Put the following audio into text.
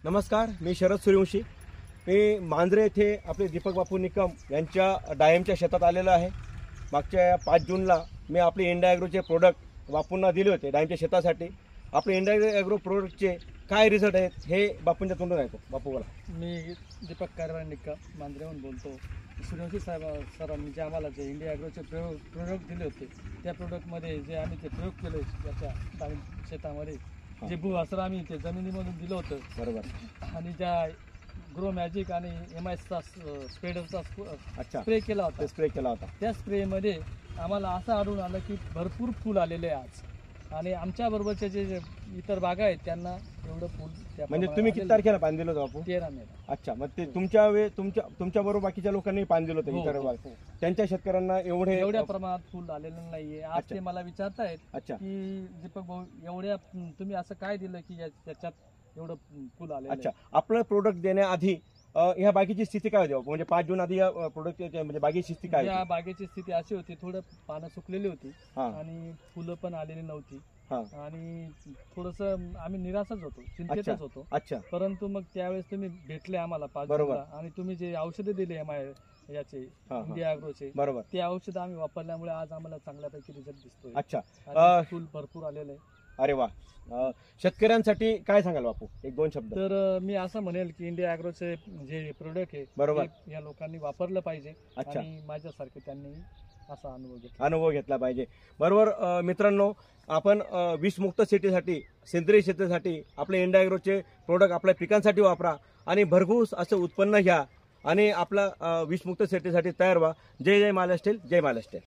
नमस्कार, मी शरद सूर्यवंशी। मी मांजरे येथे आपले दीपक बापू निकम यांच्या डाळिंबच्या शेतात आलेलो आहे। मागच्या 5 जूनला मी आपले इंडिया ॲग्रोचे प्रोडक्ट बापूंना दिले होते डाळिंबच्या शेतासाठी। आपले इंडिया ॲग्रो प्रोडक्टचे काय रिझल्ट आहेत हे बापूंच्या तोंडून ऐकू। बापू बोला। मी दीपक कारभार निकम मांजरेहून बोलतो। सूर्यवंशी सरांनी जे आम्हाला जे इंडिया ॲग्रोचे प्रोडक्ट दिले होते त्या प्रोडक्टमध्ये जे आम्ही ते प्रयोग केले त्याच्या डाळिंब शेतामध्ये जे सर आम्ही ते जमिनीमधून दिलं होतं बरोबर। आणि ज्या ग्रो मॅजिक आणि MISचा स्प्रेडरचा स्प्रे केला होता त्या स्प्रेमध्ये आम्हाला असं आढळून आलं की भरपूर फूल आलेले आहे आज। आणि आमच्या बरोबरचे जे इतर बागा आहेत त्यांना एवढं फूल म्हणजे तुम्ही किती तारखेला पाणी दिलं होतं बापू? 13 मेला। अच्छा, मग ते तुमच्या बरोबर बाकीच्या लोकांनी पाणी दिलं होतं इतर बाग त्यांच्या शेतकऱ्यांना एवढ्या प्रमाणात फूल आलेलं नाहीये। आज ते मला विचारतायत की दीपक भाऊ एवढ्या तुम्ही असं काय दिलं की त्याच्यात एवढं फुल आलेलं? अच्छा, आपलं प्रोडक्ट देण्याआधी ह्या बागेची स्थिती काय होती? म्हणजे 5 जून आधी या प्रोडक्ट म्हणजे बागेची स्थिती काय होती? या बागेची स्थिती अशी होती, थोडं पानं सुकलेली होती आणि फुलं पण आलेली नव्हती आणि थोडस आम्ही निराशच होतो, चिंतेतच होतो। अच्छा, परंतु मग त्यावेळेस तुम्ही भेटले आम्हाला 5 जूनला आणि तुम्ही जे औषधे दिले याचे इंडिया ॲग्रोचे बरोबर, ते औषध आम्ही वापरल्यामुळे आज आम्हाला चांगल्यापैकी रिझल्ट दिसतोय। अच्छा, फुल भरपूर आलेलं आहे। अरे वा। शेतकऱ्यांसाठी काय सांगाल बापू, 1-2 शब्द? तर मी असं म्हणेल की इंडिया ॲग्रोचे जे प्रोडक्ट आहे बरोबर या लोकांनी वापरलं पाहिजे आणि माझ्यासारखे त्यांनी असा अनुभव घेतला पाहिजे। बरोबर मित्रांनो, आपण विषमुक्त शेतीसाठी, सेंद्रिय शेतीसाठी आपले इंडिया ॲग्रोचे प्रोडक्ट आपल्या पिकांसाठी वापरा आणि भरघोस असं उत्पन्न घ्या आणि आपला विषमुक्त शेतीसाठी तयार व्हा। जय जय महाराष्ट्र, जय महाराष्ट्र।